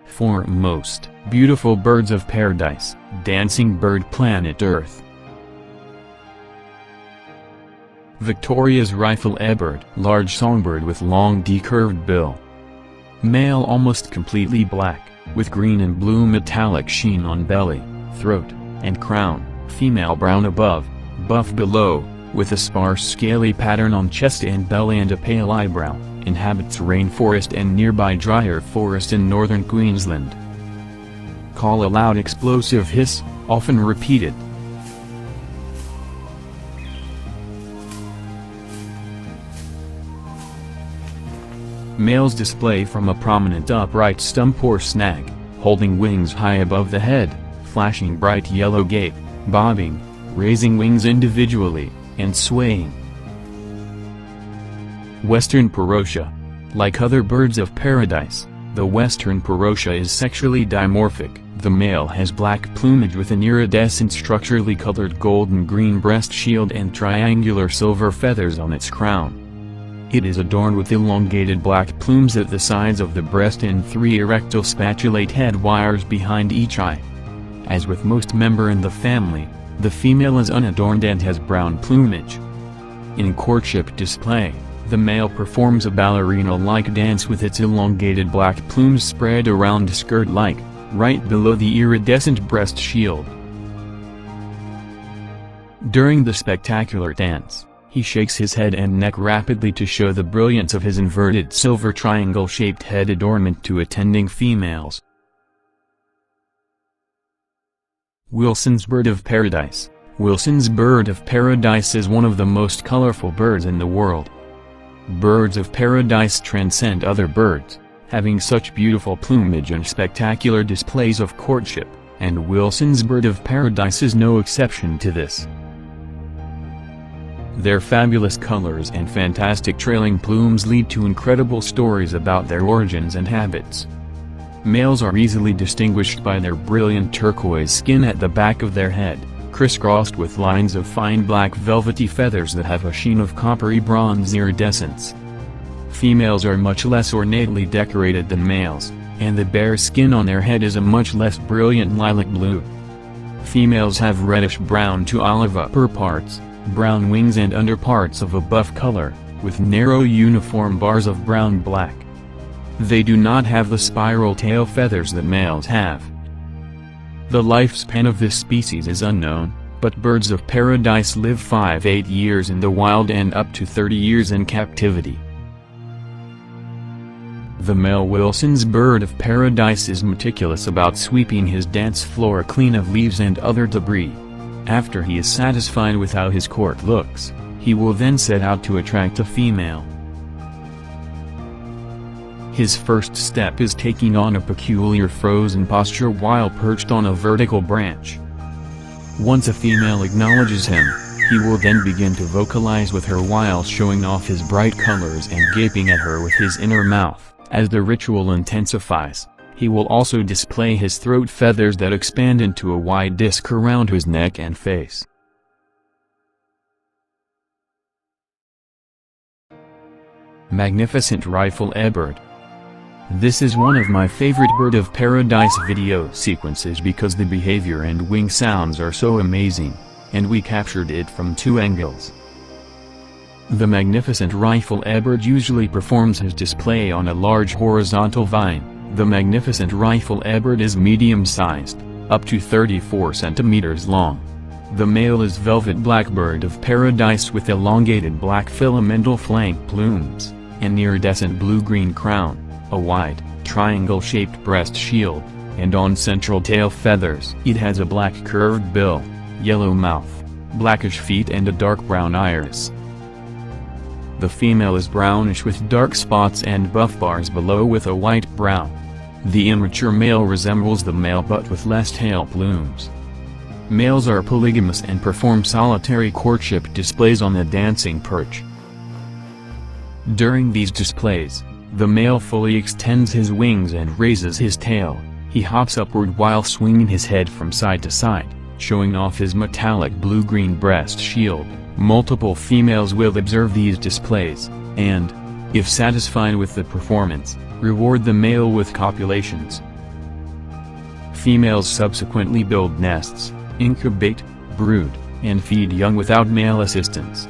Foremost, beautiful birds of paradise, dancing bird planet Earth. Victoria's rifle ebird, large songbird with long decurved bill. Male almost completely black, with green and blue metallic sheen on belly, throat, and crown. Female brown above, buff below, with a sparse scaly pattern on chest and belly and a pale eyebrow. Inhabits rainforest and nearby drier forest in northern Queensland. Call a loud explosive hiss, often repeated. Males display from a prominent upright stump or snag, holding wings high above the head, flashing bright yellow gape, bobbing, raising wings individually, and swaying. Western Parotia. Like other birds of paradise, the Western Parotia is sexually dimorphic. The male has black plumage with an iridescent structurally colored golden-green breast shield and triangular silver feathers on its crown. It is adorned with elongated black plumes at the sides of the breast and 3 erectile spatulate head wires behind each eye. As with most member in the family, the female is unadorned and has brown plumage. In courtship display, the male performs a ballerina-like dance with its elongated black plumes spread around skirt-like, right below the iridescent breast shield. During the spectacular dance, he shakes his head and neck rapidly to show the brilliance of his inverted silver triangle-shaped head adornment to attending females. Wilson's bird of paradise. Wilson's bird of paradise is one of the most colorful birds in the world. Birds of paradise transcend other birds, having such beautiful plumage and spectacular displays of courtship, and Wilson's bird of paradise is no exception to this. Their fabulous colors and fantastic trailing plumes lead to incredible stories about their origins and habits. Males are easily distinguished by their brilliant turquoise skin at the back of their head, crisscrossed with lines of fine black velvety feathers that have a sheen of coppery bronze iridescence. Females are much less ornately decorated than males, and the bare skin on their head is a much less brilliant lilac blue. Females have reddish-brown to olive upper parts, brown wings and underparts of a buff color, with narrow uniform bars of brown-black. They do not have the spiral tail feathers that males have. The lifespan of this species is unknown, but birds of paradise live 5–8 years in the wild and up to 30 years in captivity. The male Wilson's bird of paradise is meticulous about sweeping his dance floor clean of leaves and other debris. After he is satisfied with how his court looks, he will then set out to attract a female. His first step is taking on a peculiar frozen posture while perched on a vertical branch. Once a female acknowledges him, he will then begin to vocalize with her while showing off his bright colors and gaping at her with his inner mouth. As the ritual intensifies, he will also display his throat feathers that expand into a wide disc around his neck and face. Magnificent rifle ebird. This is one of my favorite bird of paradise video sequences because the behavior and wing sounds are so amazing, and we captured it from 2 angles. The magnificent rifle ebird usually performs his display on a large horizontal vine. The magnificent rifle ebird is medium-sized, up to 34 centimeters long. The male is velvet black bird of paradise with elongated black filamental flank plumes, an iridescent blue-green crown, a wide, triangle-shaped breast shield, and on central tail feathers. It has a black curved bill, yellow mouth, blackish feet and a dark brown iris. The female is brownish with dark spots and buff bars below with a white brow. The immature male resembles the male but with less tail plumes. Males are polygamous and perform solitary courtship displays on the dancing perch. During these displays, the male fully extends his wings and raises his tail. He hops upward while swinging his head from side to side, showing off his metallic blue-green breast shield. Multiple females will observe these displays, and, if satisfied with the performance, reward the male with copulations. females subsequently build nests, incubate, brood, and feed young without male assistance.